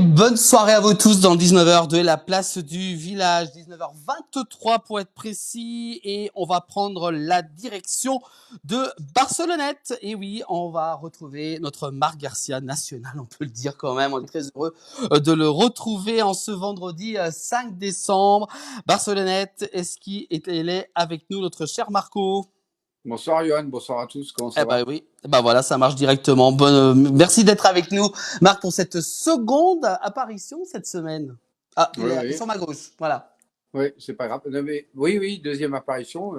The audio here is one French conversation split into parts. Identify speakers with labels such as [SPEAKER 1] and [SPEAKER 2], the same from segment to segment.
[SPEAKER 1] bonne soirée à vous tous dans le 19h de la place du village, 19h23 pour être précis, et on va prendre la direction de Barcelonnette. Et oui, on va retrouver notre Marc Garcia national, on peut le dire quand même. On est très heureux de le retrouver en ce vendredi 5 décembre. Barcelonnette, est-ce qu'il est avec nous, notre cher Marco?
[SPEAKER 2] Bonsoir Johan, bonsoir à tous, comment ça
[SPEAKER 1] Eh
[SPEAKER 2] va?
[SPEAKER 1] ben oui, bah voilà, ça marche directement. Merci d'être avec nous, Marc, pour cette seconde apparition cette semaine. Ah,
[SPEAKER 2] Oui,
[SPEAKER 1] il est
[SPEAKER 2] oui,
[SPEAKER 1] sur ma gauche, voilà.
[SPEAKER 2] oui, c'est pas grave. Non, mais, oui, oui, deuxième apparition.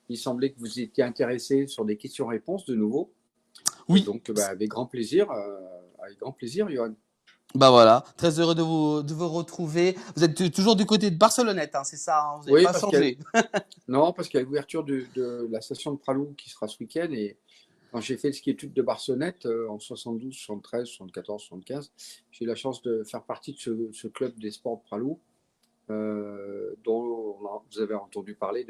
[SPEAKER 2] Il semblait que vous étiez intéressé sur des questions-réponses de nouveau.
[SPEAKER 1] Oui,
[SPEAKER 2] Donc, avec grand plaisir, Johan.
[SPEAKER 1] bah voilà, très heureux de vous retrouver. Vous êtes toujours du côté de Barcelonnette, hein, c'est ça, hein, vous n'avez
[SPEAKER 2] Oui,
[SPEAKER 1] pas changé.
[SPEAKER 2] non, parce qu'il y a l'ouverture de la station de Pralou qui sera ce week-end. Et quand j'ai fait le ski-étude de Barcelonnette en 72, 73, 74, 75, j'ai eu la chance de faire partie de ce club des sports de Pralou, dont vous avez entendu parler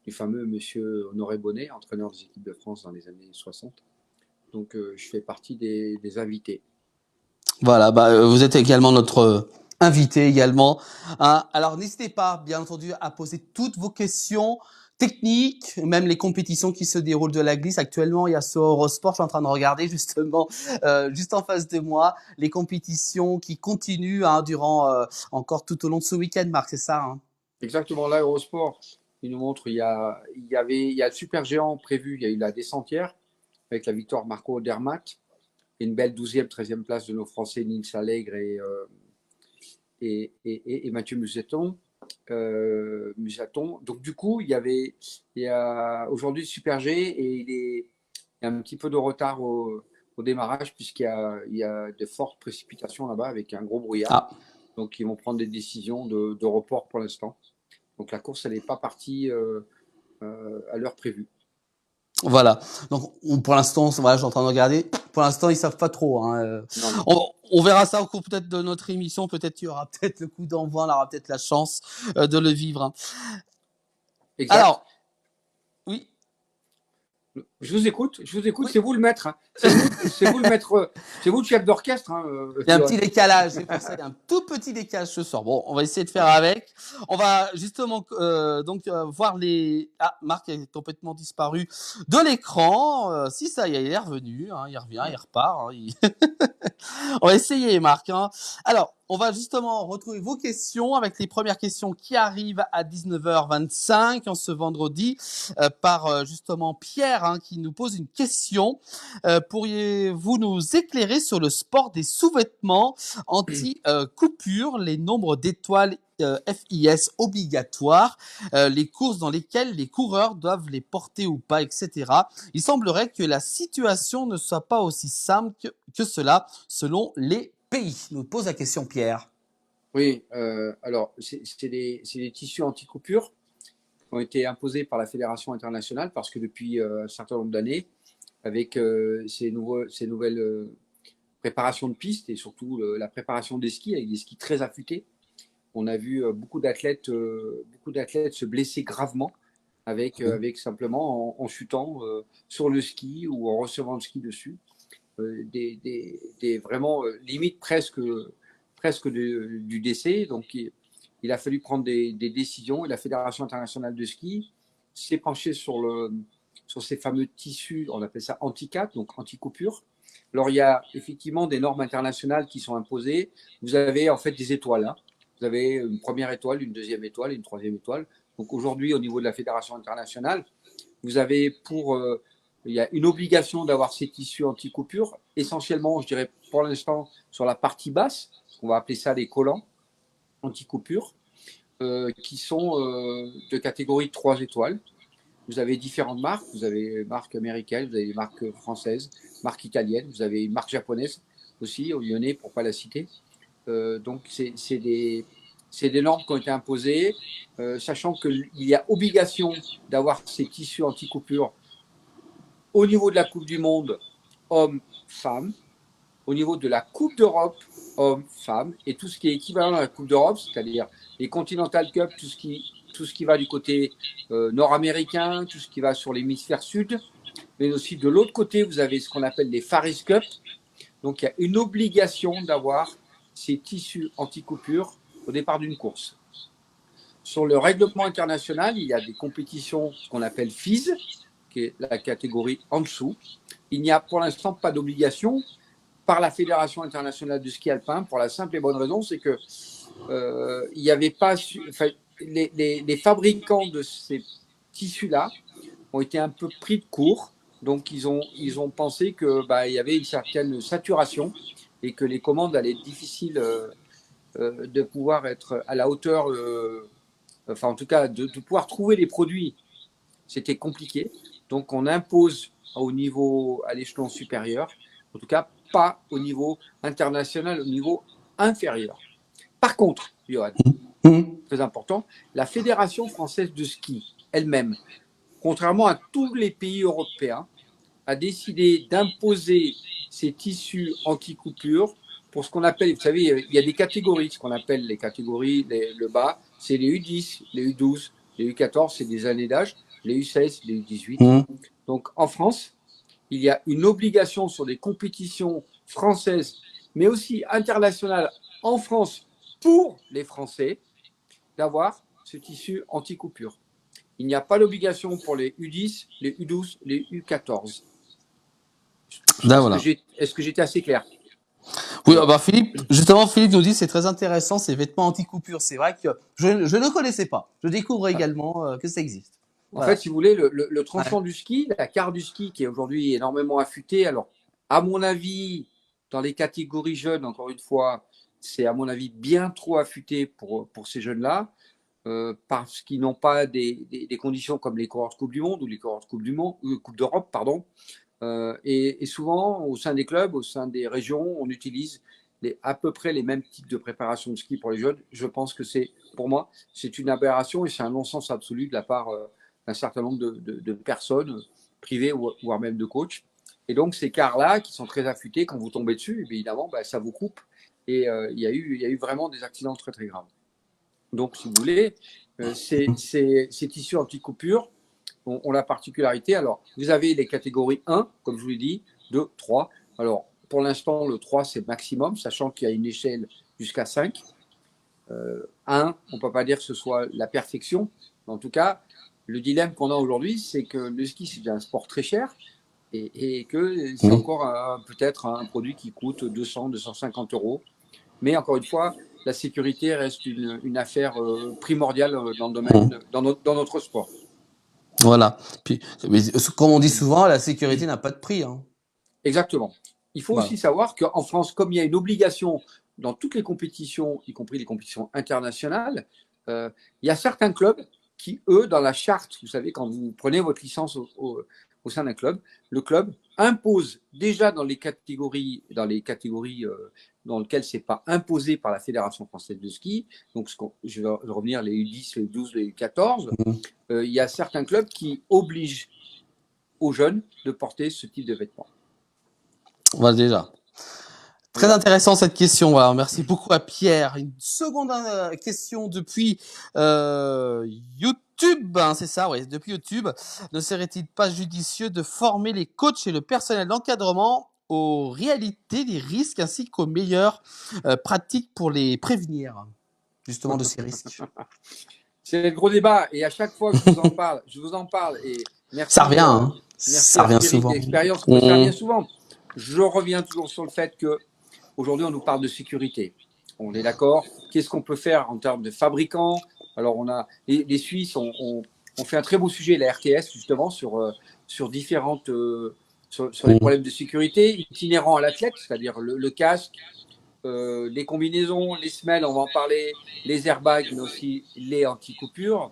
[SPEAKER 2] du fameux monsieur Honoré Bonnet, entraîneur des équipes de France dans les années 60. Donc, je fais partie des invités.
[SPEAKER 1] Voilà, vous êtes également notre invité également, hein. Alors n'hésitez pas, bien entendu, à poser toutes vos questions techniques, même les compétitions qui se déroulent de la glisse. Actuellement, il y a sur Eurosport, je suis en train de regarder justement, juste en face de moi, les compétitions qui continuent, hein, durant encore tout au long de ce week-end, Marc, c'est ça, hein?
[SPEAKER 2] Exactement, là, Eurosport, il nous montre, il y a le super géant prévu, il y a eu la descentière avec la victoire Marco Odermatt et une belle 12e, 13e place de nos Français Nils Allègre et Mathieu Museton. Donc du coup, il y a aujourd'hui le Super G et il y a un petit peu de retard au démarrage il y a de fortes précipitations là-bas avec un gros brouillard.
[SPEAKER 1] Ah,
[SPEAKER 2] Donc ils vont prendre des décisions de report pour l'instant. Donc la course, elle n'est pas partie à l'heure prévue.
[SPEAKER 1] voilà. Donc pour l'instant, voilà, je suis en train de regarder. Pour l'instant, ils savent pas trop, hein.
[SPEAKER 2] Non, non.
[SPEAKER 1] On verra ça au cours peut-être de notre émission. Peut-être qu'il y aura peut-être le coup d'envoi, on aura peut-être la chance de le vivre, hein.
[SPEAKER 2] Exact.
[SPEAKER 1] Alors, oui.
[SPEAKER 2] Je vous écoute,
[SPEAKER 1] Oui.
[SPEAKER 2] c'est vous le maître. Hein. C'est vous le maître, c'est vous le chef d'orchestre. Hein,
[SPEAKER 1] Il y a un petit décalage, c'est pour ça, il y a un tout petit décalage ce soir. Bon, on va essayer de faire avec. On va justement voir les... Ah, Marc est complètement disparu de l'écran. Si ça y est, il est revenu, hein, il revient, il repart, hein, On va essayer, Marc, hein. Alors, on va justement retrouver vos questions avec les premières questions qui arrivent à 19h25 en ce vendredi par justement Pierre, hein, qui nous pose une question. Pourriez-vous nous éclairer sur le sport des sous-vêtements anti-coupure, les nombres d'étoiles FIS obligatoires, les courses dans lesquelles les coureurs doivent les porter ou pas, etc. Il semblerait que la situation ne soit pas aussi simple que cela selon les pays. Nous pose la question Pierre.
[SPEAKER 2] Oui, alors c'est des tissus anti-coupure qui ont été imposés par la Fédération internationale parce que depuis un certain nombre d'années, avec ces nouvelles préparations de pistes et surtout la préparation des skis avec des skis très affûtés, on a vu beaucoup d'athlètes se blesser gravement avec simplement en chutant sur le ski ou en recevant le ski dessus. Vraiment limite presque du décès. Donc il a fallu prendre des décisions et la Fédération internationale de ski s'est penchée sur ces fameux tissus, on appelle ça anti-cap, donc anti-coupure. Alors il y a effectivement des normes internationales qui sont imposées. Vous avez en fait des étoiles, hein. Vous avez une première étoile, une deuxième étoile et une troisième étoile. Donc aujourd'hui, au niveau de la Fédération internationale, vous avez il y a une obligation d'avoir ces tissus anti-coupure, essentiellement, je dirais pour l'instant, sur la partie basse, on va appeler ça les collants anti-coupure, qui sont de catégorie 3 étoiles. Vous avez différentes marques, vous avez marques américaines, vous avez des marques françaises, marques italiennes, vous avez une marque japonaise aussi, au Lyonnais, pour ne pas la citer. Donc c'est des normes qui ont été imposées, sachant qu'il y a obligation d'avoir ces tissus anti-coupure au niveau de la Coupe du Monde, hommes-femmes, au niveau de la Coupe d'Europe, hommes-femmes, et tout ce qui est équivalent à la Coupe d'Europe, c'est-à-dire les Continental Cup, tout ce qui va du côté nord-américain, tout ce qui va sur l'hémisphère sud, mais aussi de l'autre côté, vous avez ce qu'on appelle les Faris Cup. Donc il y a une obligation d'avoir ces tissus anti-coupure au départ d'une course. Sur le règlement international, il y a des compétitions, ce qu'on appelle FIS, qui est la catégorie en dessous. Il n'y a pour l'instant pas d'obligation par la Fédération internationale de ski alpin, pour la simple et bonne raison, c'est que il n'y avait pas, les fabricants de ces tissus-là ont été un peu pris de court, donc ils ont pensé que il y avait une certaine saturation et que les commandes allaient être difficiles de pouvoir être à la hauteur, enfin en tout cas de pouvoir trouver les produits, c'était compliqué. Donc on impose au niveau, à l'échelon supérieur, en tout cas pas au niveau international, au niveau inférieur. Par contre, Johan, très important, la Fédération française de ski elle-même, contrairement à tous les pays européens, a décidé d'imposer ces tissus anti-coupure pour ce qu'on appelle, vous savez, il y a des catégories, ce qu'on appelle les catégories, le bas, c'est les U10, les U12, les U14, c'est des années d'âge, les U16, les U18. Donc en France, il y a une obligation sur des compétitions françaises, mais aussi internationales en France pour les Français, d'avoir ce tissu anti-coupure. Il n'y a pas d'obligation pour les U10, les U12, les U14.
[SPEAKER 1] Voilà.
[SPEAKER 2] Est-ce que j'étais assez clair?
[SPEAKER 1] Oui, Philippe, justement, Philippe nous dit c'est très intéressant ces vêtements anti-coupure. C'est vrai que je ne connaissais pas. Je découvre également que ça existe.
[SPEAKER 2] Voilà. En fait, si vous voulez, le tranchant du ski, la carte du ski qui est aujourd'hui énormément affûtée. Alors, à mon avis, dans les catégories jeunes, encore une fois, c'est à mon avis bien trop affûté pour ces jeunes-là, parce qu'ils n'ont pas des conditions comme les coureurs de Coupe du Monde ou les coureurs de Coupe d'Europe, pardon. Et souvent, au sein des clubs, au sein des régions, on utilise à peu près les mêmes types de préparation de ski pour les jeunes. Je pense que pour moi, c'est une aberration et c'est un non-sens absolu de la part d'un certain nombre de personnes privées voire même de coachs. Et donc, ces quarts-là, qui sont très affûtés, quand vous tombez dessus, évidemment, ça vous coupe. Et il y a eu vraiment des accidents très, très graves. Donc, si vous voulez, ces tissus anti-coupure ont la particularité. Alors, vous avez les catégories 1, comme je vous l'ai dit, 2, 3. Alors, pour l'instant, le 3, c'est maximum, sachant qu'il y a une échelle jusqu'à 5. 1, on ne peut pas dire que ce soit la perfection. En tout cas, le dilemme qu'on a aujourd'hui, c'est que le ski, c'est un sport très cher et que c'est encore peut-être un produit qui coûte 200, 250 euros. Mais encore une fois, la sécurité reste une affaire primordiale dans le domaine, dans notre sport.
[SPEAKER 1] Voilà. Puis, comme on dit souvent, la sécurité n'a pas de prix. Hein.
[SPEAKER 2] Exactement. Il faut aussi savoir qu'en France, comme il y a une obligation dans toutes les compétitions, y compris les compétitions internationales, il y a certains clubs qui, eux, dans la charte, vous savez, quand vous prenez votre licence au sein d'un club, le club impose déjà dans les catégories dans lesquelles ce n'est pas imposé par la Fédération française de ski, donc je vais revenir les U10, les U12, les U14, il y a certains clubs qui obligent aux jeunes de porter ce type de vêtements.
[SPEAKER 1] Voilà déjà. Très intéressant cette question. Alors, merci beaucoup à Pierre. Une seconde question depuis YouTube, hein, c'est ça, oui, depuis YouTube. Ne serait-il pas judicieux de former les coachs et le personnel d'encadrement aux réalités des risques ainsi qu'aux meilleures pratiques pour les prévenir justement de ces risques?
[SPEAKER 2] C'est le gros débat et à chaque fois que je vous en parle et merci.
[SPEAKER 1] Ça revient, hein.
[SPEAKER 2] Merci
[SPEAKER 1] ça revient souvent.
[SPEAKER 2] L'expérience, ça revient souvent. Je reviens toujours sur le fait que aujourd'hui on nous parle de sécurité. On est d'accord. Qu'est-ce qu'on peut faire en termes de fabricants? Alors on a les Suisses ont fait un très beau sujet, la RTS justement sur différentes sur les problèmes de sécurité itinérants à l'athlète, c'est-à-dire le casque. Les combinaisons, les semelles, on va en parler, les airbags, mais aussi les anti-coupures,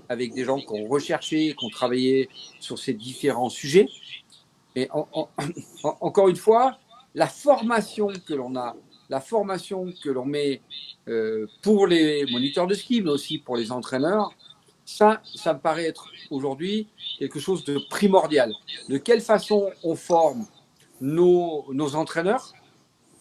[SPEAKER 2] avec des gens qui ont recherché, qui ont travaillé sur ces différents sujets. Et encore une fois, la formation que l'on a, la formation que l'on met pour les moniteurs de ski, mais aussi pour les entraîneurs, ça me paraît être aujourd'hui quelque chose de primordial. De quelle façon on forme nos entraîneurs?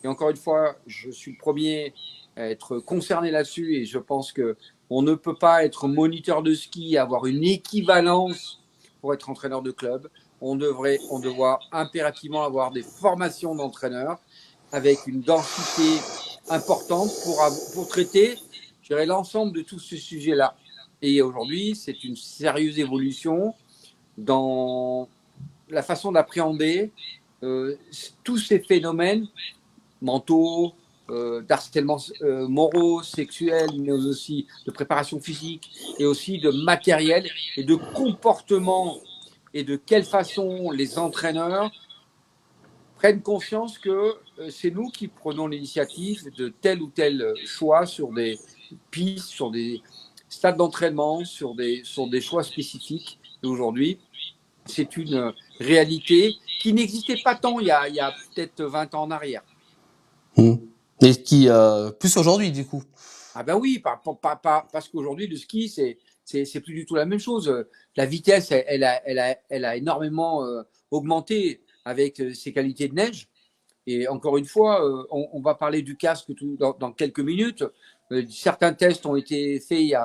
[SPEAKER 2] Et encore une fois, je suis le premier à être concerné là-dessus et je pense qu'on ne peut pas être moniteur de ski, avoir une équivalence pour être entraîneur de club. On doit impérativement avoir des formations d'entraîneurs avec une densité importante pour traiter, je dirais, l'ensemble de tous ces sujets-là. Et aujourd'hui, c'est une sérieuse évolution dans la façon d'appréhender tous ces phénomènes mentaux, d'harcèlement moraux, sexuels, mais aussi de préparation physique et aussi de matériel et de comportement et de quelle façon les entraîneurs prennent conscience que c'est nous qui prenons l'initiative de tel ou tel choix sur des pistes, sur des stades d'entraînement, sur des choix spécifiques. Et aujourd'hui, c'est une réalité qui n'existait pas tant il y a peut-être 20 ans en arrière.
[SPEAKER 1] Et qui, plus aujourd'hui, du coup.
[SPEAKER 2] Ah ben oui, parce qu'aujourd'hui, le ski, c'est plus du tout la même chose. La vitesse, elle a énormément augmenté avec ses qualités de neige. Et encore une fois, on va parler du casque dans quelques minutes. Certains tests ont été faits il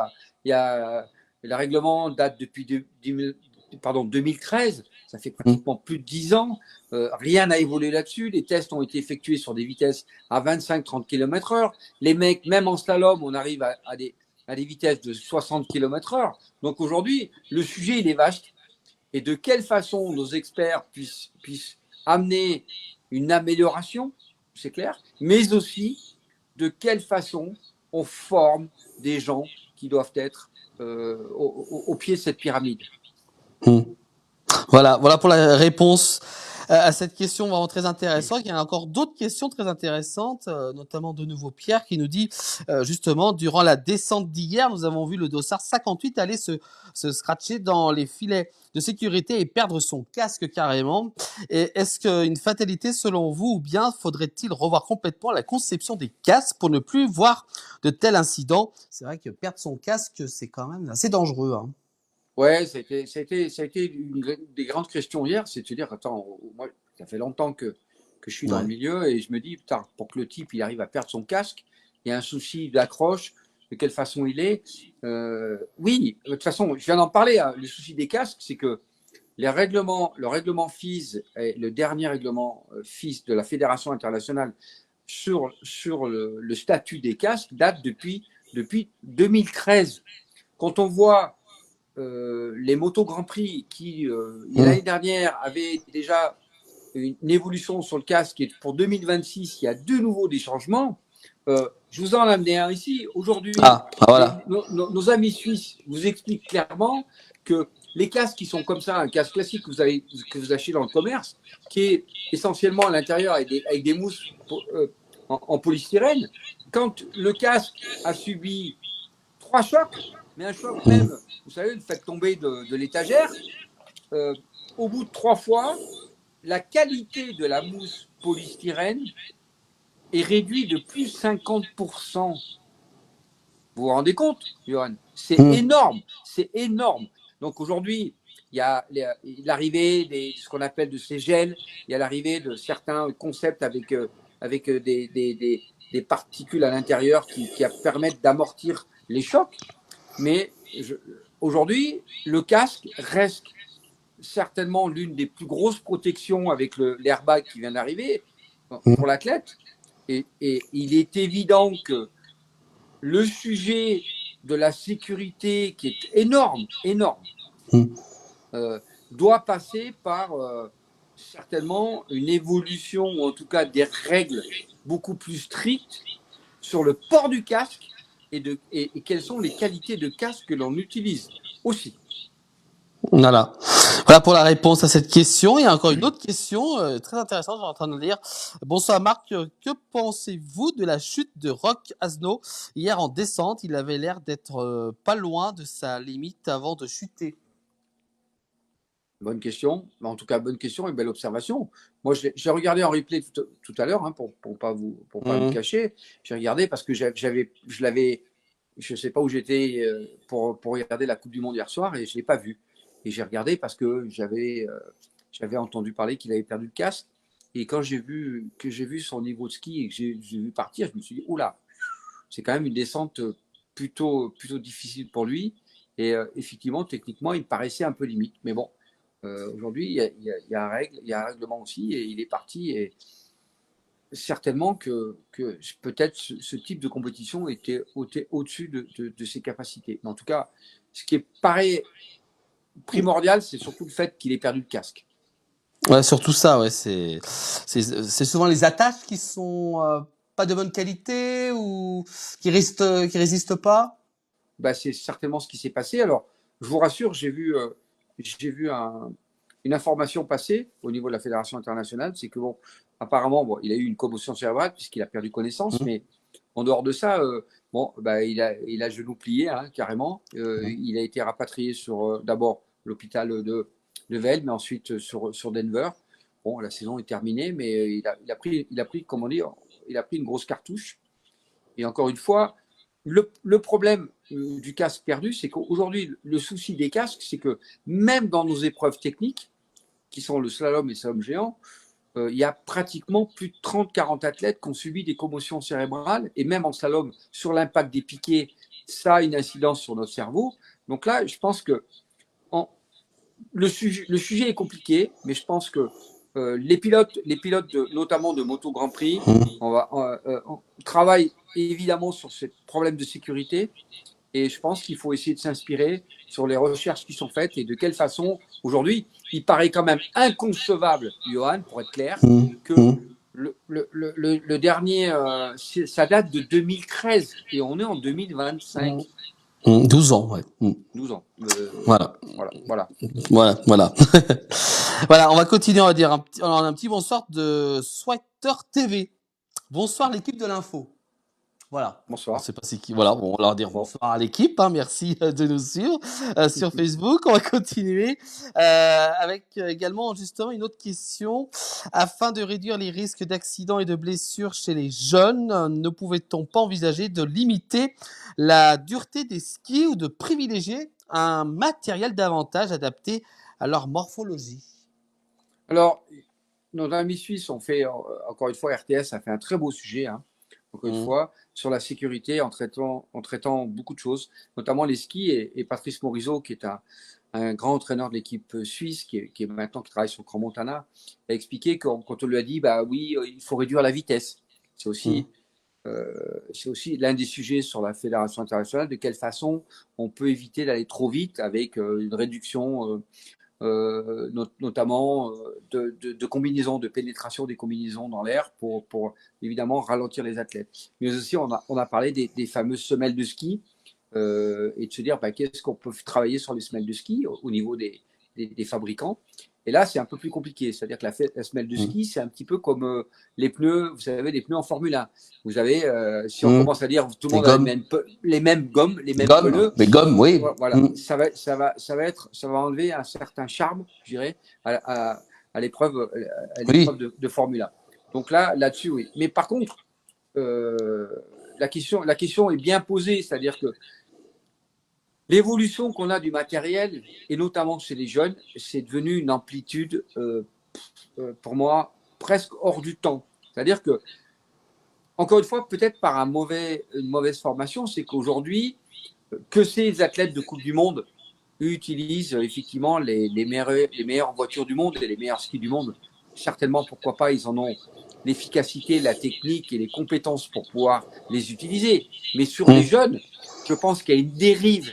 [SPEAKER 2] y a le règlement date depuis 2013. Ça fait pratiquement plus de 10 ans. Rien n'a évolué là-dessus. Les tests ont été effectués sur des vitesses à 25-30 km/h. Les mecs, même en slalom, on arrive à des vitesses de 60 km/h. Donc aujourd'hui, le sujet, il est vaste. Et de quelle façon nos experts puissent amener une amélioration, c'est clair, mais aussi de quelle façon on forme des gens qui doivent être au pied de cette pyramide.
[SPEAKER 1] Voilà pour la réponse à cette question vraiment très intéressante. Il y a encore d'autres questions très intéressantes, notamment de nouveau Pierre qui nous dit justement, durant la descente d'hier, nous avons vu le dossard 58 aller se scratcher dans les filets de sécurité et perdre son casque carrément. Et est-ce qu'une fatalité selon vous, ou bien faudrait-il revoir complètement la conception des casques pour ne plus voir de tels incidents? C'est vrai que perdre son casque, c'est quand même assez dangereux, hein.
[SPEAKER 2] Ouais, ça a été une des grandes questions hier, c'est de se dire, attends, moi, ça fait longtemps que je suis dans le milieu et je me dis, putain, pour que le type il arrive à perdre son casque, il y a un souci d'accroche, de quelle façon il est. Oui, de toute façon, je viens d'en parler, hein, le souci des casques, c'est que le règlement FIS, le dernier règlement FIS de la Fédération internationale sur le statut des casques date depuis 2013. Quand on voit les motos Grand Prix qui, l'année dernière, avaient déjà une évolution sur le casque, et pour 2026, il y a de nouveau des changements. Je vous en ai amené un ici. Aujourd'hui,
[SPEAKER 1] voilà.
[SPEAKER 2] nos amis suisses vous expliquent clairement que les casques qui sont comme ça, un casque classique que vous achetez dans le commerce, qui est essentiellement à l'intérieur avec des mousses en polystyrène, quand le casque a subi 3 chocs, mais un choc même, vous savez, le fait tomber de l'étagère, au bout de 3 fois, la qualité de la mousse polystyrène est réduite de plus 50%. Vous vous rendez compte, Johan? C'est énorme, c'est énorme. Donc aujourd'hui, il y a l'arrivée de ce qu'on appelle de ces gels, il y a l'arrivée de certains concepts avec des particules à l'intérieur qui permettent d'amortir les chocs. Mais aujourd'hui, le casque reste certainement l'une des plus grosses protections avec l'airbag qui vient d'arriver pour l'athlète. Et il est évident que le sujet de la sécurité, qui est énorme, doit passer par certainement une évolution, ou en tout cas des règles beaucoup plus strictes sur le port du casque et quelles sont les qualités de casque que l'on utilise aussi.
[SPEAKER 1] Voilà pour la réponse à cette question. Il y a encore une autre question très intéressante, je suis en train de lire. Bonsoir Marc, que pensez-vous de la chute de Roch Asno hier en descente? Il avait l'air d'être pas loin de sa limite avant de chuter.
[SPEAKER 2] Bonne question, en tout cas bonne question et belle observation. Moi, j'ai regardé en replay tout à l'heure, hein, pour pas me cacher. J'ai regardé parce que je sais pas où j'étais pour regarder la Coupe du Monde hier soir et je l'ai pas vu. Et j'ai regardé parce que j'avais entendu parler qu'il avait perdu le casque. Et quand j'ai vu son niveau de ski et que j'ai vu partir, je me suis dit, oula, c'est quand même une descente plutôt difficile pour lui. Et effectivement, techniquement, il me paraissait un peu limite. Mais bon, aujourd'hui, il y a un règlement aussi et il est parti. Et certainement que peut-être ce type de compétition était au-dessus de ses capacités. Mais en tout cas, ce qui paraît primordial, c'est surtout le fait qu'il ait perdu le casque.
[SPEAKER 1] Ouais, surtout ça, ouais, c'est souvent les attaches qui sont pas de bonne qualité ou qui résistent pas.
[SPEAKER 2] Bah, c'est certainement ce qui s'est passé. Alors, je vous rassure, j'ai vu une information passer au niveau de la Fédération internationale, c'est que bon, apparemment, bon, il a eu une commotion cérébrale puisqu'il a perdu connaissance, mais en dehors de ça, bon, bah, il a genou plié, hein, carrément. Il a été rapatrié sur d'abord l'hôpital de Velde, mais ensuite sur Denver. Bon, la saison est terminée, mais il a pris, comment dire, il a pris une grosse cartouche. Et encore une fois, le problème du casque perdu, c'est qu'aujourd'hui, le souci des casques, c'est que même dans nos épreuves techniques, qui sont le slalom et le slalom géant, il y a pratiquement plus de 30-40 athlètes qui ont subi des commotions cérébrales. Et même en slalom, sur l'impact des piquets, ça a une incidence sur notre cerveau. Donc là, je pense que le sujet est compliqué, mais je pense que les pilotes notamment de Moto Grand Prix, on travaille évidemment sur ce problème de sécurité. Et je pense qu'il faut essayer de s'inspirer sur les recherches qui sont faites et de quelle façon, aujourd'hui, il paraît quand même inconcevable, Johan, pour être clair, que le dernier, ça date de 2013 et on est en 2025.
[SPEAKER 1] 12 ans, ouais.
[SPEAKER 2] 12 ans.
[SPEAKER 1] Voilà. Voilà. Voilà, on va continuer, on va dire on a un petit bonsoir de Sweater TV. Bonsoir l'équipe de l'info. Voilà.
[SPEAKER 2] Bonsoir.
[SPEAKER 1] On sait pas c'est qui. Voilà, bon, on va leur dire bonsoir à l'équipe. Hein, merci de nous suivre sur Facebook. On va continuer avec également justement une autre question. Afin de réduire les risques d'accidents et de blessures chez les jeunes, ne pouvait-on pas envisager de limiter la dureté des skis ou de privilégier un matériel davantage adapté à leur morphologie?
[SPEAKER 2] Alors, nos amis suisses ont fait, encore une fois, RTS a fait un très beau sujet, hein, encore une fois, sur la sécurité en traitant beaucoup de choses, notamment les skis. Et Patrice Morisot, qui est un grand entraîneur de l'équipe suisse, qui travaille sur Grand Montana, a expliqué que quand on lui a dit, bah oui, il faut réduire la vitesse. C'est aussi l'un des sujets sur la Fédération internationale, de quelle façon on peut éviter d'aller trop vite avec une réduction notamment de combinaisons, de pénétration des combinaisons dans l'air pour évidemment ralentir les athlètes. Mais aussi, on a parlé des fameuses semelles de ski et de se dire qu'est-ce qu'on peut travailler sur les semelles de ski au niveau des fabricants. Et là, c'est un peu plus compliqué. C'est-à-dire que la semelle de ski, c'est un petit peu comme les pneus, vous savez, les pneus en Formule 1. Vous avez, si on commence à dire tout le monde a les mêmes gommes, les mêmes pneus.
[SPEAKER 1] Les gommes, oui.
[SPEAKER 2] Voilà, ça va enlever un certain charme, je dirais, à l'épreuve de Formule 1. Donc là-dessus, oui. Mais par contre, la question est bien posée, c'est-à-dire que l'évolution qu'on a du matériel, et notamment chez les jeunes, c'est devenu une amplitude, pour moi, presque hors du temps. C'est-à-dire que, encore une fois, peut-être par une mauvaise formation, c'est qu'aujourd'hui, que ces athlètes de Coupe du Monde utilisent effectivement les meilleures voitures du monde et les meilleurs skis du monde. Certainement, pourquoi pas, ils en ont l'efficacité, la technique et les compétences pour pouvoir les utiliser. Mais sur les jeunes, je pense qu'il y a une dérive.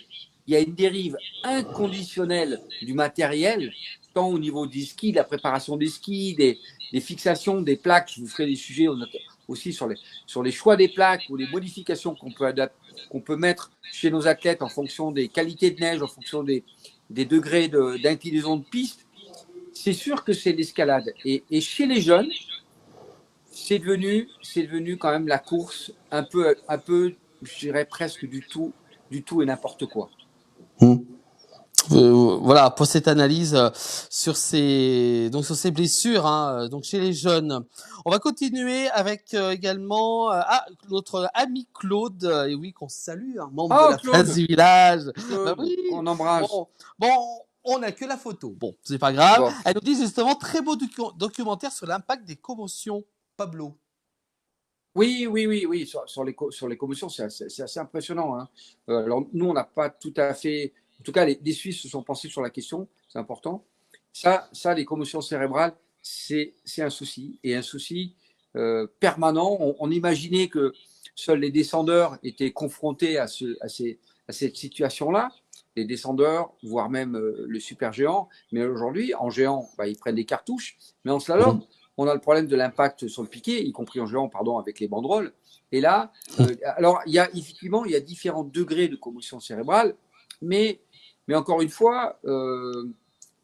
[SPEAKER 2] Il y a une dérive inconditionnelle du matériel, tant au niveau des skis, de la préparation des skis, des fixations, des plaques. Je vous ferai des sujets aussi sur les choix des plaques ou les modifications qu'on peut mettre chez nos athlètes en fonction des qualités de neige, en fonction des degrés d'inclinaison de piste. C'est sûr que c'est l'escalade. Et chez les jeunes, c'est devenu quand même la course un peu, je dirais presque du tout et n'importe quoi.
[SPEAKER 1] Voilà pour cette analyse sur ces blessures donc chez les jeunes. On va continuer avec également notre ami Claude et oui qu'on salue, membre de la place du village.
[SPEAKER 2] Claude, oui, on embrasse.
[SPEAKER 1] Bon, on n'a que la photo. Bon, c'est pas grave. Bon. Elle nous dit justement très beau documentaire sur l'impact des commotions. Pablo.
[SPEAKER 2] Oui. Sur les commotions, c'est assez impressionnant. Hein. Alors, nous, on n'a pas tout à fait. En tout cas, les Suisses se sont pensés sur la question, c'est important. Ça, les commotions cérébrales, c'est un souci. Et un souci permanent. On imaginait que seuls les descendeurs étaient confrontés à cette situation-là, les descendeurs, voire même le super géant. Mais aujourd'hui, en géant, ils prennent des cartouches. Mais en slalom, on a le problème de l'impact sur le piquet, y compris en géant, pardon, avec les banderoles. Et là, alors, effectivement, il y a différents degrés de commotion cérébrale, mais encore une fois,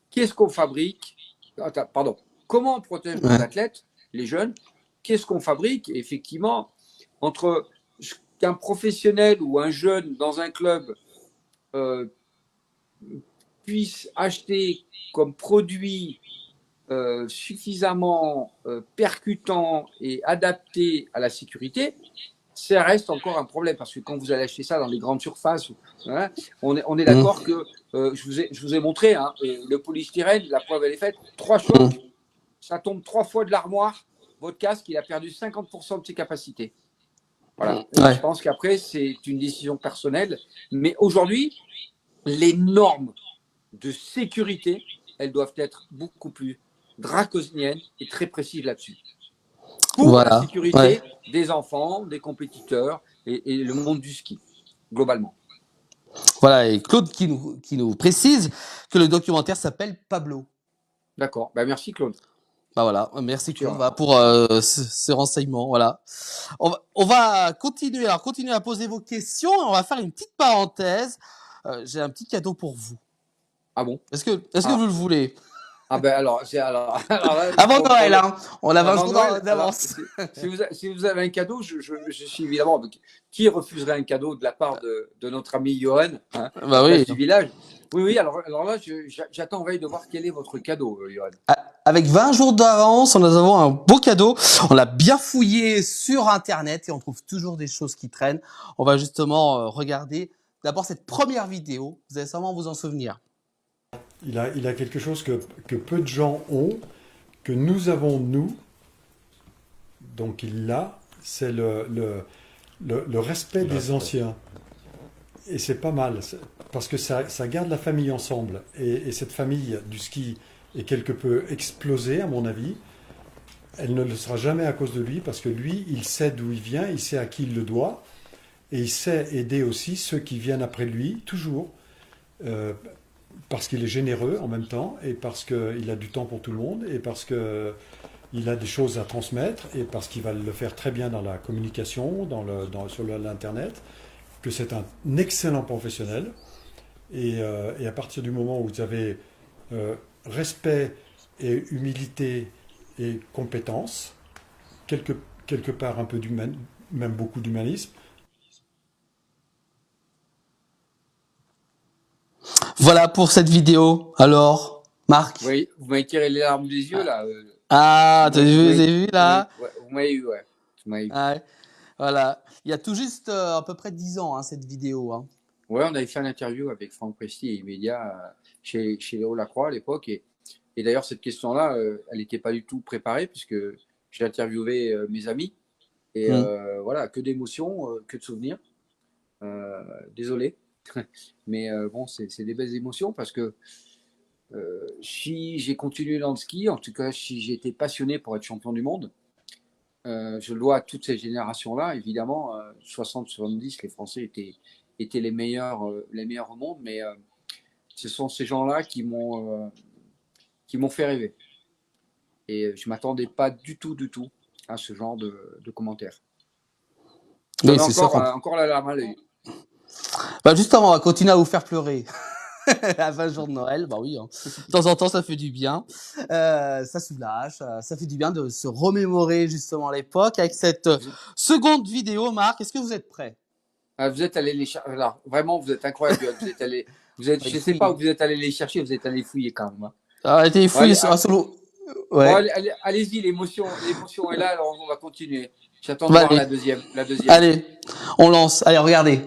[SPEAKER 2] qu'est-ce qu'on fabrique? Pardon. Comment on protège nos athlètes, les jeunes? Qu'est-ce qu'on fabrique? Et effectivement, entre qu'un professionnel ou un jeune dans un club puisse acheter comme produit suffisamment percutant et adapté à la sécurité, ça reste encore un problème, parce que quand vous allez acheter ça dans les grandes surfaces, hein, on est d'accord que je vous ai montré le polystyrène, la preuve elle est faite, 3 chocs, ça tombe 3 fois de l'armoire, votre casque il a perdu 50% de ses capacités. Voilà. Je pense qu'après c'est une décision personnelle, mais aujourd'hui les normes de sécurité, elles doivent être beaucoup plus draconiennes et très précises là-dessus. Pour la sécurité des enfants, des compétiteurs et le monde du ski, globalement.
[SPEAKER 1] Voilà, et Claude qui nous précise que le documentaire s'appelle Pablo.
[SPEAKER 2] D'accord, merci Claude.
[SPEAKER 1] Voilà, merci Claude pour ces renseignements. Voilà. On va continuer à poser vos questions. On va faire une petite parenthèse. J'ai un petit cadeau pour vous.
[SPEAKER 2] Ah bon?
[SPEAKER 1] Est-ce que vous le voulez?
[SPEAKER 2] Alors
[SPEAKER 1] avant Noël, on a 20 jours d'avance.
[SPEAKER 2] Si vous avez un cadeau, je suis évidemment. Qui refuserait un cadeau de la part de notre ami Johan, du village? Oui, alors là, j'attends en veille de voir quel est votre cadeau, Johan.
[SPEAKER 1] Avec 20 jours d'avance, nous avons un beau cadeau. On l'a bien fouillé sur Internet et on trouve toujours des choses qui traînent. On va justement regarder d'abord cette première vidéo. Vous allez sûrement vous en souvenir.
[SPEAKER 3] Il a quelque chose que peu de gens ont, que nous avons nous. Donc il l'a, c'est le respect des anciens. Et c'est pas mal, parce que ça garde la famille ensemble. Et cette famille du ski est quelque peu explosée, à mon avis. Elle ne le sera jamais à cause de lui, parce que lui, il sait d'où il vient, il sait à qui il le doit, et il sait aider aussi ceux qui viennent après lui, toujours, parce qu'il est généreux en même temps, et parce qu'il a du temps pour tout le monde, et parce qu'il a des choses à transmettre, et parce qu'il va le faire très bien dans la communication, sur l'Internet, que c'est un excellent professionnel. Et à partir du moment où vous avez respect et humilité et compétence, quelque part un peu d'humanisme, même beaucoup d'humanisme.
[SPEAKER 1] Voilà pour cette vidéo. Alors, Marc?
[SPEAKER 2] Oui, vous m'avez tiré les larmes des yeux, là.
[SPEAKER 1] Vous avez vu, là?
[SPEAKER 2] Vous m'avez eu,
[SPEAKER 1] Voilà. Il y a tout juste à peu près 10 ans, cette vidéo.
[SPEAKER 2] Ouais, on avait fait une interview avec Franck Presti et Média chez Léo Lacroix à l'époque. Et d'ailleurs, cette question-là, elle n'était pas du tout préparée, puisque j'ai interviewé mes amis. Et voilà, que d'émotions, que de souvenirs. Désolé. Mais bon, c'est des belles émotions, parce que si j'ai continué dans le ski, en tout cas, si j'ai été passionné pour être champion du monde, je le dois à toutes ces générations-là. Évidemment, 60-70, les Français étaient les meilleurs au monde, mais ce sont ces gens-là qui m'ont fait rêver. Et je ne m'attendais pas du tout à ce genre de commentaires.
[SPEAKER 1] Oui, c'est
[SPEAKER 2] encore la larme à l'œil.
[SPEAKER 1] Justement, on va continuer à vous faire pleurer. À 20 jours de Noël, oui. De temps en temps, ça fait du bien. Ça soulage, ça fait du bien de se remémorer justement l'époque avec cette seconde vidéo. Marc, est-ce que vous êtes prêts?
[SPEAKER 2] Vous êtes allé les chercher. Alors, vraiment, vous êtes incroyable. Je ne sais pas où vous êtes allé les chercher, vous êtes allé fouiller quand même.
[SPEAKER 1] Arrêtez, fouiller solo.
[SPEAKER 2] Ouais. Bon, allez-y, l'émotion est là, alors on va continuer. J'attends de voir la deuxième.
[SPEAKER 1] Allez, on lance. Allez, regardez.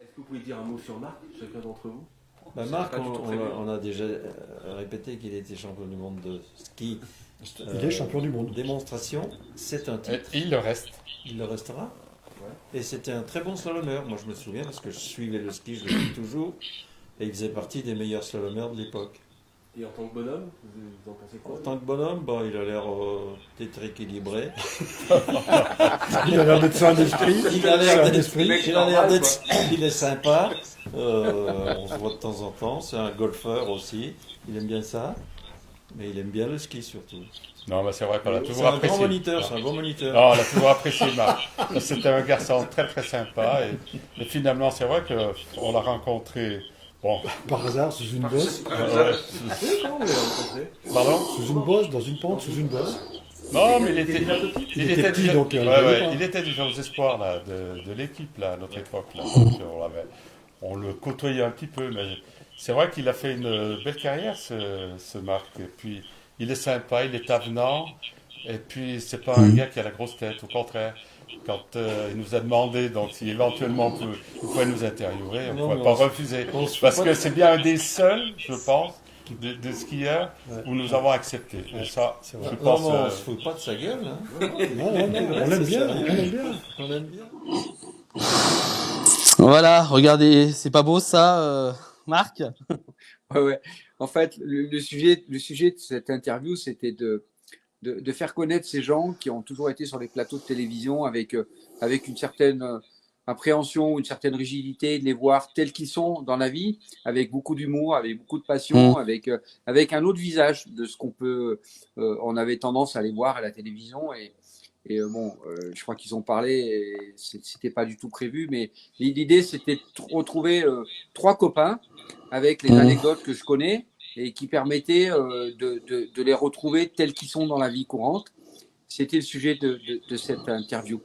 [SPEAKER 4] Est-ce que vous pouvez dire un mot sur Marc, chacun d'entre vous?
[SPEAKER 5] Marc, on a déjà répété qu'il était champion du monde de ski.
[SPEAKER 3] Il est champion du monde.
[SPEAKER 5] Démonstration, c'est un titre.
[SPEAKER 6] Et il le reste.
[SPEAKER 5] Il le restera. Ouais. Et c'était un très bon slalomeur. Moi, je me souviens parce que je suivais le ski, je le suis toujours. Et il faisait partie des meilleurs slalomeurs de l'époque.
[SPEAKER 4] Et en tant que bonhomme, vous en pensez quoi?
[SPEAKER 5] En tant que bonhomme, bon, il a l'air d'être équilibré.
[SPEAKER 3] Il a l'air d'être sain d'esprit.
[SPEAKER 5] Il a l'air
[SPEAKER 3] Sain
[SPEAKER 5] d'être-
[SPEAKER 3] d'esprit.
[SPEAKER 5] Il a l'air d'être. Il est sympa. On se voit de temps en temps. C'est un golfeur aussi. Il aime bien ça. Mais il aime bien le ski surtout.
[SPEAKER 6] Non, mais c'est vrai qu'on l'a
[SPEAKER 5] C'est
[SPEAKER 6] toujours
[SPEAKER 5] un grand
[SPEAKER 6] apprécié.
[SPEAKER 5] moniteur, c'est un bon moniteur.
[SPEAKER 6] Non, on l'a toujours apprécié, Marc. C'était un garçon très très sympa. Et finalement, c'est vrai qu'on l'a rencontré. Bon,
[SPEAKER 3] Par hasard, sous une bosse.
[SPEAKER 6] ouais,
[SPEAKER 4] Comment vous l'avez rencontré?
[SPEAKER 6] pardon?
[SPEAKER 3] Sous une bosse, dans une pente, sous une bosse.
[SPEAKER 6] Non, mais il était
[SPEAKER 3] Il était petit,
[SPEAKER 6] déjà,
[SPEAKER 3] donc il
[SPEAKER 6] ouais,
[SPEAKER 3] rigolait
[SPEAKER 6] ouais,
[SPEAKER 3] pas.
[SPEAKER 6] il était déjà aux espoirs là, de l'équipe là, à notre époque. Là. Donc, on le côtoyait un petit peu, mais c'est vrai qu'il a fait une belle carrière, ce Marc. Et puis, il est sympa, il est avenant. Et puis, c'est pas un gars qui a la grosse tête, au contraire. Quand il nous a demandé, donc si éventuellement vous pouvez nous interviewer, on ne
[SPEAKER 5] Non,
[SPEAKER 6] pouvait
[SPEAKER 5] mais
[SPEAKER 6] pas
[SPEAKER 5] on se-
[SPEAKER 6] refuser.
[SPEAKER 5] on se
[SPEAKER 6] Parce
[SPEAKER 5] fout
[SPEAKER 6] que
[SPEAKER 5] pas-
[SPEAKER 6] c'est bien un des seuls, je pense, de skieurs
[SPEAKER 3] Ouais.
[SPEAKER 6] où nous avons accepté. Et ça,
[SPEAKER 3] C'est vrai.
[SPEAKER 6] je
[SPEAKER 5] Non,
[SPEAKER 6] pense.
[SPEAKER 5] mais on se fout pas de sa gueule. Hein.
[SPEAKER 3] Non, on l'aime bien, on l'aime bien.
[SPEAKER 5] On aime bien.
[SPEAKER 1] Voilà, regardez, c'est pas beau ça, Marc?
[SPEAKER 2] Ouais, ouais. En fait, le sujet de cette interview, c'était de faire connaître ces gens qui ont toujours été sur les plateaux de télévision avec une certaine appréhension, une certaine rigidité, de les voir tels qu'ils sont dans la vie, avec beaucoup d'humour, avec beaucoup de passion, avec un autre visage de ce qu'on peut. On avait tendance à les voir à la télévision je crois qu'ils ont parlé, et c'était pas du tout prévu, mais l'idée c'était de retrouver trois copains avec les anecdotes que je connais et qui permettaient de les retrouver tels qu'ils sont dans la vie courante. C'était le sujet de cette interview.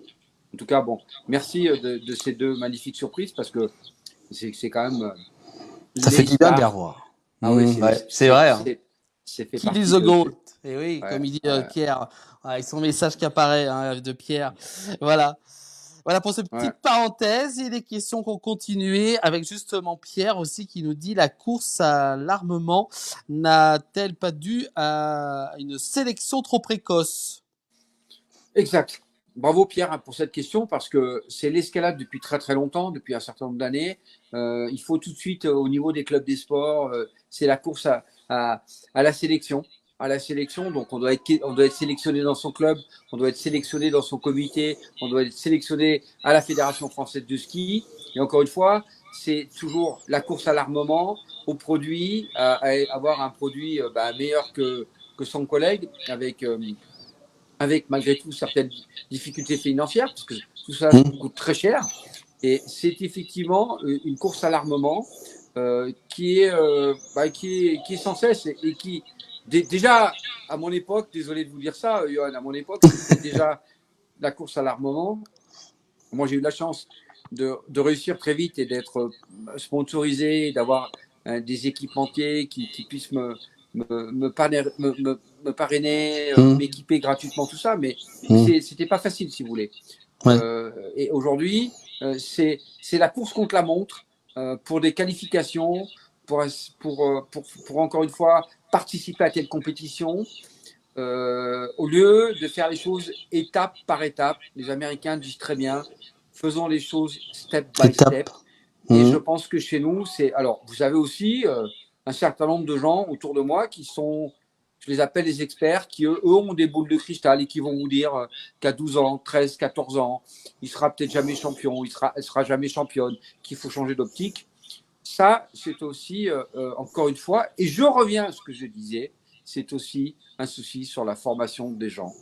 [SPEAKER 2] En tout cas, bon, merci de ces deux magnifiques surprises parce que c'est quand même.
[SPEAKER 1] Ça fait du bien de les revoir.
[SPEAKER 2] Ah oui,
[SPEAKER 1] C'est vrai. Hein.
[SPEAKER 2] C'est fait
[SPEAKER 1] Kill
[SPEAKER 2] partie
[SPEAKER 1] is
[SPEAKER 2] de-
[SPEAKER 1] the gold. Et oui,
[SPEAKER 2] Ouais,
[SPEAKER 1] comme il dit
[SPEAKER 2] ouais.
[SPEAKER 1] Pierre, avec son message qui apparaît de Pierre. Voilà. Voilà pour cette petite
[SPEAKER 2] Ouais.
[SPEAKER 1] parenthèse et les questions qu'on continuait avec justement Pierre aussi qui nous dit la course à l'armement n'a-t-elle pas dû à une sélection trop précoce?
[SPEAKER 2] Exact. Bravo Pierre pour cette question parce que c'est l'escalade depuis très très longtemps, depuis un certain nombre d'années. Il faut tout de suite au niveau des clubs des sports, c'est la course à la sélection. À la sélection, donc on doit être sélectionné dans son club, on doit être sélectionné dans son comité, on doit être sélectionné à la Fédération française de ski. Et encore une fois, c'est toujours la course à l'armement, au produit, à avoir un produit meilleur que son collègue, avec malgré tout certaines difficultés financières, parce que tout ça coûte très cher. Et c'est effectivement une course à l'armement qui est sans cesse et qui, déjà à mon époque, désolé de vous dire ça, Johan, à mon époque, c'était déjà la course à l'armement. Moi, j'ai eu la chance de réussir très vite et d'être sponsorisé, d'avoir des équipementiers qui puissent me parrainer, m'équiper gratuitement, tout ça, mais c'était pas facile, si vous voulez.
[SPEAKER 1] Ouais.
[SPEAKER 2] Et aujourd'hui, c'est la course contre la montre pour des qualifications, pour encore une fois participer à telle compétition, au lieu de faire les choses étape par étape. Les Américains disent très bien, faisons les choses step by step. Et je pense que chez nous, alors, vous avez aussi un certain nombre de gens autour de moi qui sont, je les appelle les experts, qui eux ont des boules de cristal et qui vont vous dire qu'à 12 ans, 13, 14 ans, il sera peut-être jamais champion, elle sera jamais championne, qu'il faut changer d'optique. Ça, c'est aussi, encore une fois, et je reviens à ce que je disais, c'est aussi un souci sur la formation des gens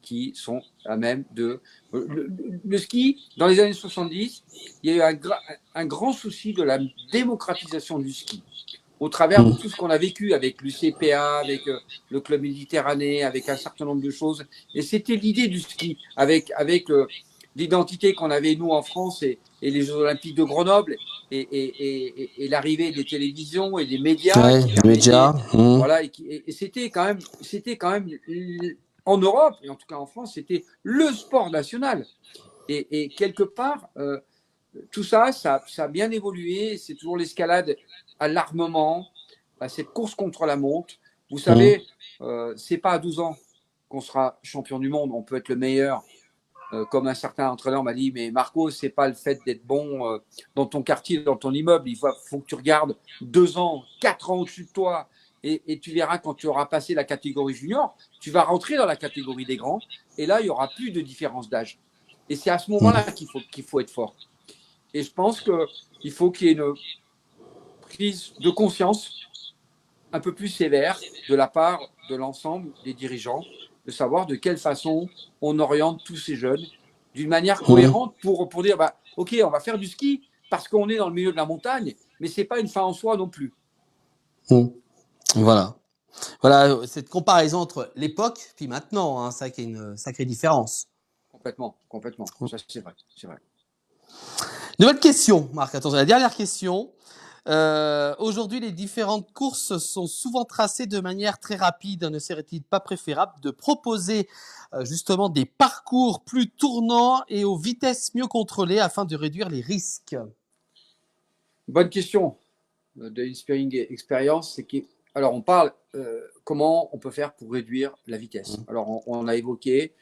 [SPEAKER 2] qui sont à même de... Le ski, dans les années 70, il y a eu un grand souci de la démocratisation du ski. Au travers de tout ce qu'on a vécu avec l'UCPA, avec le Club Méditerranée, avec un certain nombre de choses. Et c'était l'idée du ski, avec l'identité qu'on avait, nous, en France, et les Jeux Olympiques de Grenoble, et l'arrivée des télévisions et des médias.
[SPEAKER 1] Ouais, les médias.
[SPEAKER 2] Voilà, et c'était quand même, en Europe, et en tout cas en France, c'était le sport national. Et quelque part, tout ça a bien évolué. C'est toujours l'escalade à l'armement, à cette course contre la montre. Vous savez, c'est pas à 12 ans qu'on sera champion du monde. On peut être le meilleur. Comme un certain entraîneur m'a dit, mais Marco, c'est pas le fait d'être bon dans ton quartier, dans ton immeuble. Il faut que tu regardes 2 ans, 4 ans au-dessus de toi et tu verras quand tu auras passé la catégorie junior, tu vas rentrer dans la catégorie des grands et là, il n'y aura plus de différence d'âge. Et c'est à ce moment-là qu'il faut être fort. Et je pense qu'il faut qu'il y ait une prise de conscience un peu plus sévère de la part de l'ensemble des dirigeants, de savoir de quelle façon on oriente tous ces jeunes d'une manière cohérente pour dire, bah, OK, on va faire du ski parce qu'on est dans le milieu de la montagne, mais ce n'est pas une fin en soi non plus.
[SPEAKER 1] Voilà. Voilà, cette comparaison entre l'époque puis maintenant, hein, ça qui est une sacrée différence.
[SPEAKER 2] Complètement. Ça, c'est vrai.
[SPEAKER 1] Nouvelle question, Marc. Attention, la dernière question. Aujourd'hui, les différentes courses sont souvent tracées de manière très rapide. Ne serait-il pas préférable de proposer justement des parcours plus tournants et aux vitesses mieux contrôlées afin de réduire les risques?
[SPEAKER 2] Bonne question de Inspiring Experience. Alors, on parle comment on peut faire pour réduire la vitesse. Alors, on a évoqué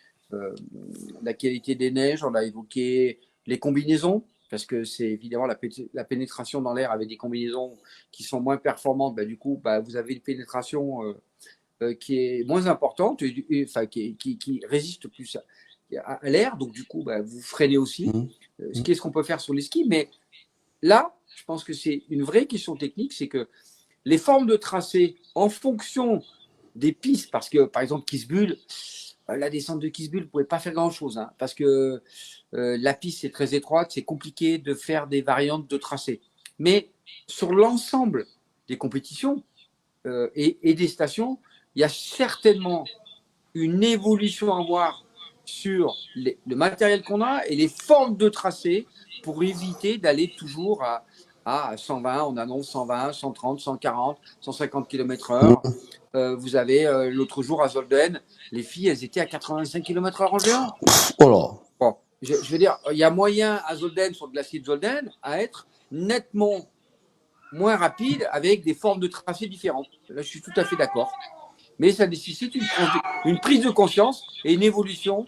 [SPEAKER 2] la qualité des neiges, on a évoqué les combinaisons, parce que c'est évidemment la pénétration dans l'air avec des combinaisons qui sont moins performantes. Du coup, vous avez une pénétration qui est moins importante, qui résiste plus à l'air. Donc, du coup, vous freinez aussi. Qu'est-ce qu'on peut faire sur les skis? Mais là, je pense que c'est une vraie question technique, c'est que les formes de tracé en fonction des pistes, parce que par exemple Kitzbühel, la descente de Kitzbühel, vous ne pouvez pas faire grand-chose, hein, parce que la piste est très étroite, c'est compliqué de faire des variantes de tracé. Mais sur l'ensemble des compétitions et des stations, il y a certainement une évolution à voir sur le matériel qu'on a et les formes de tracé pour éviter d'aller toujours à 120, on annonce 120, 130, 140, 150 km/h. Vous avez l'autre jour à Zolden, les filles, elles étaient à 85 km/h en géant.
[SPEAKER 1] Oh là.
[SPEAKER 2] Bon, je veux dire, il y a moyen à Zolden, sur le glacier de Zolden, à être nettement moins rapide avec des formes de tracé différentes. Là, je suis tout à fait d'accord. Mais ça nécessite une prise de conscience et une évolution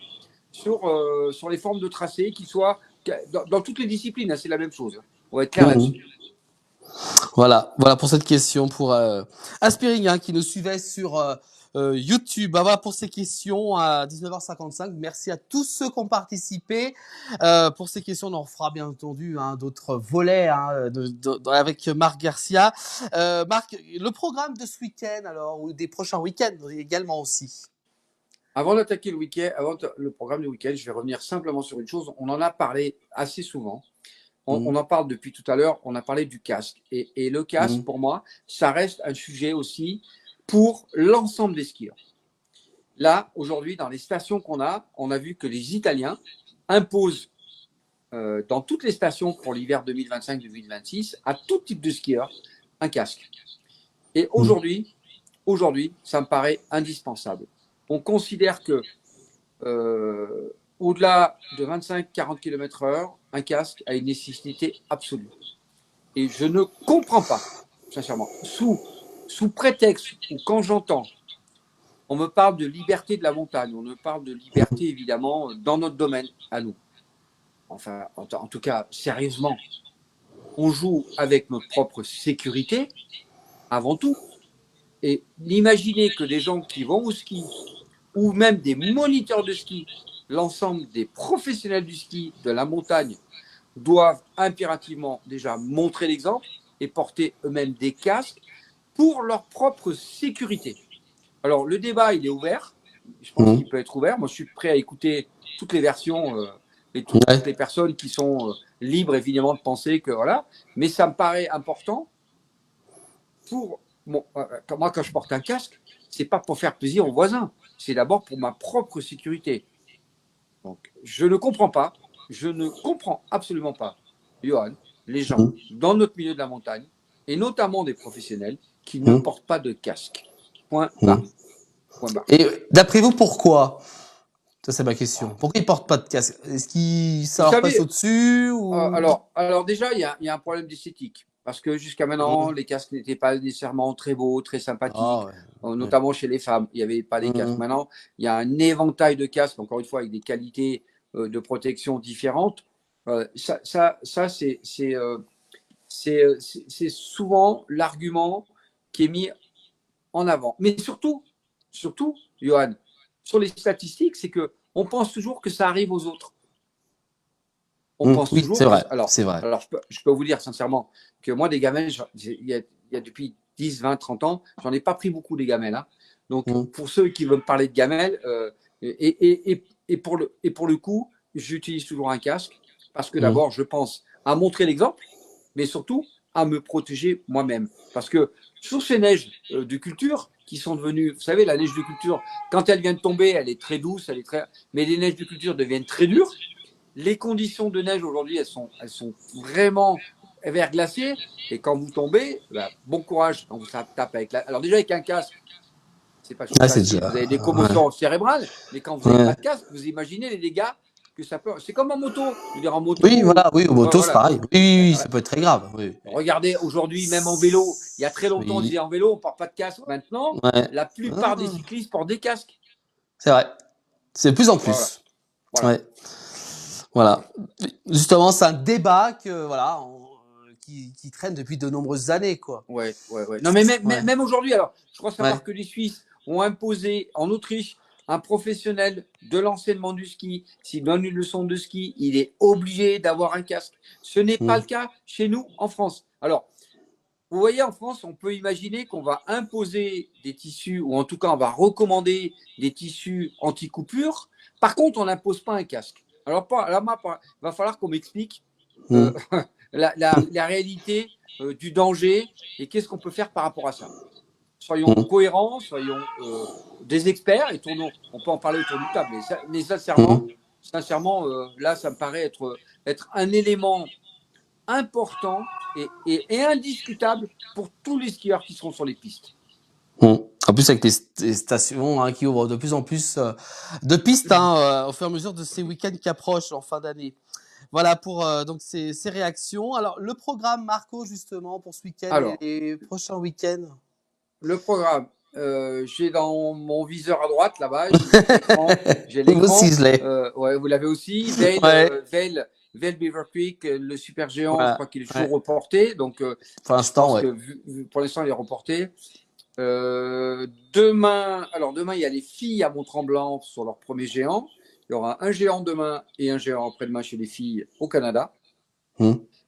[SPEAKER 2] sur les formes de tracé qui soient dans toutes les disciplines, hein, c'est la même chose. On va être clair là-dessus.
[SPEAKER 1] Voilà pour cette question pour Aspiring, hein, qui nous suivait sur YouTube. Voilà pour ces questions à 19h55. Merci à tous ceux qui ont participé. Pour ces questions, on en fera bien entendu d'autres volets avec Marc Garcia. Marc, le programme de ce week-end alors, ou des prochains week-ends également aussi.
[SPEAKER 2] Avant d'attaquer le programme du week-end, je vais revenir simplement sur une chose. On en a parlé assez souvent. On en parle depuis tout à l'heure, on a parlé du casque. Et le casque, pour moi, ça reste un sujet aussi pour l'ensemble des skieurs. Là, aujourd'hui, dans les stations qu'on a, on a vu que les Italiens imposent dans toutes les stations pour l'hiver 2025-2026 à tout type de skieur un casque. Et aujourd'hui, ça me paraît indispensable. On considère que au-delà de 25-40 km/h, un casque a une nécessité absolue. Et je ne comprends pas, sincèrement, sous prétexte ou quand j'entends, on me parle de liberté de la montagne, on me parle de liberté évidemment dans notre domaine à nous. Enfin, en tout cas, sérieusement, on joue avec notre propre sécurité avant tout. Et imaginez que des gens qui vont au ski ou même des moniteurs de ski, l'ensemble des professionnels du ski, de la montagne, doivent impérativement déjà montrer l'exemple et porter eux-mêmes des casques pour leur propre sécurité. Alors, le débat, il est ouvert. Je pense qu'il peut être ouvert. Moi, je suis prêt à écouter toutes les versions et toutes les personnes qui sont libres, évidemment, de penser que voilà. Mais ça me paraît important pour... moi, quand je porte un casque, c'est pas pour faire plaisir aux voisins. C'est d'abord pour ma propre sécurité. Donc, je ne comprends absolument pas, Johan, les gens dans notre milieu de la montagne, et notamment des professionnels, qui ne portent pas de casque. Point barre.
[SPEAKER 1] Et d'après vous, pourquoi? Ça, c'est ma question. Pourquoi ils ne portent pas de casque? Est-ce que ça leur passe au-dessus ou...
[SPEAKER 2] alors déjà, il y a un problème d'esthétique. Parce que jusqu'à maintenant, les casques n'étaient pas nécessairement très beaux, très sympathiques, notamment chez les femmes. Il n'y avait pas des casques. Maintenant, il y a un éventail de casques, encore une fois, avec des qualités de protection différentes. Ça c'est souvent l'argument qui est mis en avant. Mais surtout, Johan, sur les statistiques, c'est que on pense toujours que ça arrive aux autres. On pense
[SPEAKER 1] Oui,
[SPEAKER 2] toujours.
[SPEAKER 1] c'est vrai.
[SPEAKER 2] Alors,
[SPEAKER 1] C'est vrai.
[SPEAKER 2] je peux vous dire sincèrement que moi, des gamelles, il y a depuis 10, 20, 30 ans, j'en ai pas pris beaucoup des gamelles. Hein. Donc, pour ceux qui veulent me parler de gamelles, et pour le coup, j'utilise toujours un casque parce que d'abord, je pense à montrer l'exemple, mais surtout à me protéger moi-même. Parce que sur ces neiges de culture qui sont devenues, vous savez, la neige de culture, quand elle vient de tomber, elle est très douce, mais les neiges de culture deviennent très dures. Les conditions de neige aujourd'hui, elles sont vraiment verglacées. Et quand vous tombez, bah, bon courage quand vous tapez avec alors déjà avec un casque, c'est pas chose facile.
[SPEAKER 1] Déjà...
[SPEAKER 2] Vous avez des commotions cérébrales, mais quand vous n'avez pas de casque, vous imaginez les dégâts que ça peut. C'est comme en moto. Je veux dire, en moto.
[SPEAKER 1] Oui, voilà, oui, au moto, c'est pareil. Oui,
[SPEAKER 2] voilà.
[SPEAKER 1] Ça peut être très grave. Oui.
[SPEAKER 2] Regardez, aujourd'hui, même en vélo, il y a très longtemps, on disait en vélo, on ne porte pas de casque. Maintenant, la plupart des cyclistes portent des casques.
[SPEAKER 1] C'est vrai. C'est de plus en plus.
[SPEAKER 2] Voilà.
[SPEAKER 1] Voilà. Justement, c'est un débat qui traîne depuis de nombreuses années, quoi.
[SPEAKER 2] Ouais. Non, mais même aujourd'hui, alors, je crois savoir que les Suisses ont imposé en Autriche un professionnel de l'enseignement du ski. S'il donne une leçon de ski, il est obligé d'avoir un casque. Ce n'est pas le cas chez nous en France. Alors, vous voyez, en France, on peut imaginer qu'on va imposer des tissus, ou en tout cas, on va recommander des tissus anti-coupure. Par contre, on n'impose pas un casque. Alors, là, il va falloir qu'on m'explique la réalité du danger et qu'est-ce qu'on peut faire par rapport à ça. Soyons cohérents, soyons des experts et on peut en parler autour du table. Mais sincèrement, là, ça me paraît être un élément important et indiscutable pour tous les skieurs qui seront sur les pistes.
[SPEAKER 1] En plus, avec les stations qui ouvrent de plus en plus de pistes au fur et à mesure de ces week-ends qui approchent en fin d'année. Voilà pour donc ces réactions. Alors, le programme, Marco, justement, pour ce week-end et les prochains week-ends.
[SPEAKER 2] Le programme, j'ai dans mon viseur à droite, là-bas, j'ai l'écran. Vous l'avez aussi. Vail Beaver Creek, le super géant, je crois qu'il est toujours reporté. Donc,
[SPEAKER 1] pour l'instant,
[SPEAKER 2] pour l'instant, il est reporté. Demain, il y a les filles à Mont-Tremblant sur leur premier géant. Il y aura un géant demain et un géant après-demain chez les filles au Canada,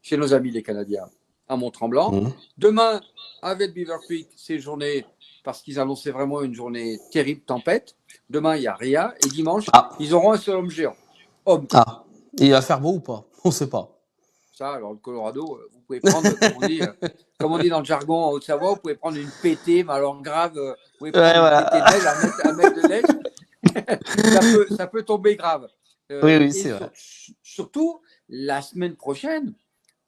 [SPEAKER 2] chez nos amis les Canadiens à Mont-Tremblant. Demain, avec Beaver Creek, c'est journée, parce qu'ils annonçaient vraiment une journée terrible, tempête. Demain, il n'y a rien. Et dimanche, ils auront un slalom géant. Homme.
[SPEAKER 1] Et il va faire beau ou pas? On ne sait pas.
[SPEAKER 2] Ça, alors le Colorado, vous pouvez prendre, comme on dit dans le jargon en Haute-Savoie, vous pouvez prendre une pétée, mais alors grave, vous pouvez prendre une pétée de neige, un mètre de neige. ça peut tomber grave.
[SPEAKER 1] Oui, c'est vrai.
[SPEAKER 2] Surtout, la semaine prochaine,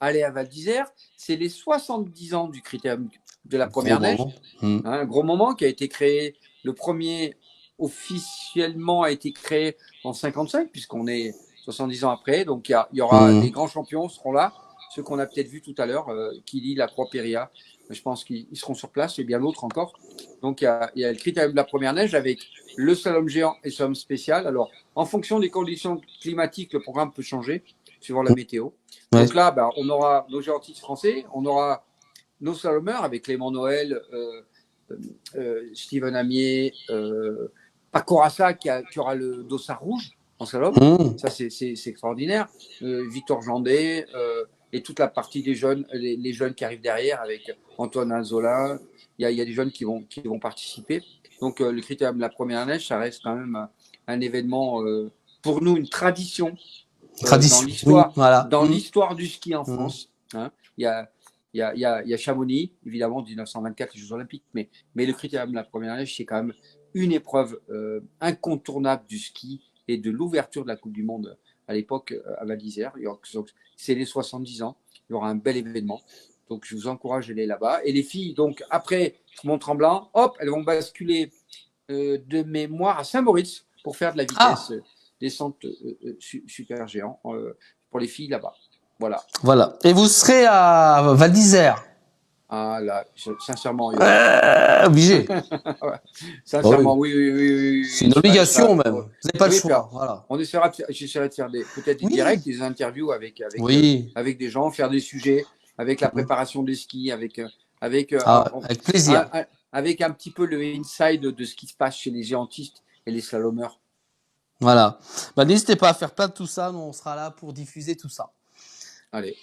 [SPEAKER 2] aller à Val d'Isère, c'est les 70 ans du critérium de la première neige. Un gros moment qui a été créé. Le premier officiellement a été créé en 55, puisqu'on est 70 ans après. Donc, il y aura les grands champions seront là. Ceux qu'on a peut-être vus tout à l'heure, Kili, la Croix Péria. Je pense qu'ils seront sur place et bien d'autres encore. Donc, il y a le critérium de la première neige avec le slalom géant et slalom spécial. Alors, en fonction des conditions climatiques, le programme peut changer suivant la météo. Donc là, on aura nos géantistes français, on aura nos slalomeurs avec Clément Noël, Steven Amier, Paco Rassa qui aura le dossard rouge en slalom. Ça, c'est extraordinaire. Victor Jandet et toute la partie des jeunes, les jeunes qui arrivent derrière avec Antoine Alzola. Il y a des jeunes qui vont participer. Donc, le critérium de la première neige, ça reste quand même un événement, pour nous, une tradition. Dans l'histoire du ski en France. Il y a Chamonix, évidemment, 1924, les Jeux Olympiques, mais le critérium de la première neige, c'est quand même une épreuve incontournable du ski et de l'ouverture de la Coupe du Monde à l'époque à Val d'Isère. C'est les 70 ans, il y aura un bel événement. Donc, je vous encourage à aller là-bas. Et les filles, donc, après Mont-Tremblant, hop, elles vont basculer de mémoire à Saint-Moritz pour faire de la vitesse descente super géant pour les filles là-bas. Voilà.
[SPEAKER 1] Et vous serez à Val d'Isère?
[SPEAKER 2] Ah là, sincèrement.
[SPEAKER 1] Obligé.
[SPEAKER 2] Sincèrement, oui.
[SPEAKER 1] C'est une obligation même. Vous n'avez pas le choix. Voilà.
[SPEAKER 2] J'essaierai de faire peut-être des directs, des interviews avec des gens, faire des sujets, avec la préparation des skis, avec
[SPEAKER 1] plaisir.
[SPEAKER 2] avec un petit peu le inside de ce qui se passe chez les géantistes et les slalomeurs.
[SPEAKER 1] Voilà. Bah, n'hésitez pas à faire plein de tout ça. Nous, on sera là pour diffuser tout ça.
[SPEAKER 2] Allez.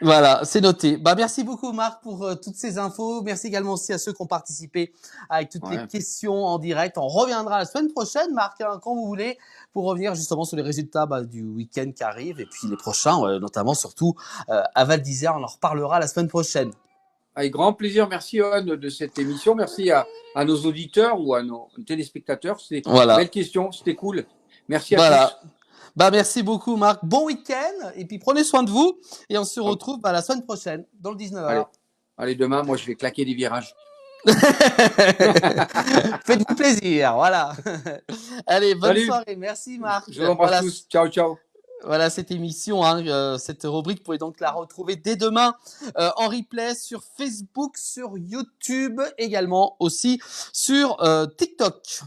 [SPEAKER 1] Voilà, c'est noté. Bah, merci beaucoup, Marc, pour toutes ces infos. Merci également aussi à ceux qui ont participé avec toutes les questions en direct. On reviendra la semaine prochaine, Marc, hein, quand vous voulez, pour revenir justement sur les résultats du week-end qui arrive et puis les prochains, notamment surtout à Val d'Isère. On en reparlera la semaine prochaine.
[SPEAKER 2] Avec grand plaisir. Merci, Johan, de cette émission. Merci à nos auditeurs ou à nos téléspectateurs. C'était une belle question. C'était cool. Merci à tous.
[SPEAKER 1] Bah, merci beaucoup, Marc. Bon week-end. Et puis, prenez soin de vous. Et on se retrouve la semaine prochaine, dans le 19h.
[SPEAKER 2] Allez, demain, moi, je vais claquer des virages.
[SPEAKER 1] Faites-vous plaisir. Voilà. Allez, bonne soirée. Merci, Marc.
[SPEAKER 2] Je vous embrasse tous. Ciao, ciao.
[SPEAKER 1] Voilà cette émission, cette rubrique, vous pouvez donc la retrouver dès demain en replay sur Facebook, sur YouTube, également aussi sur TikTok.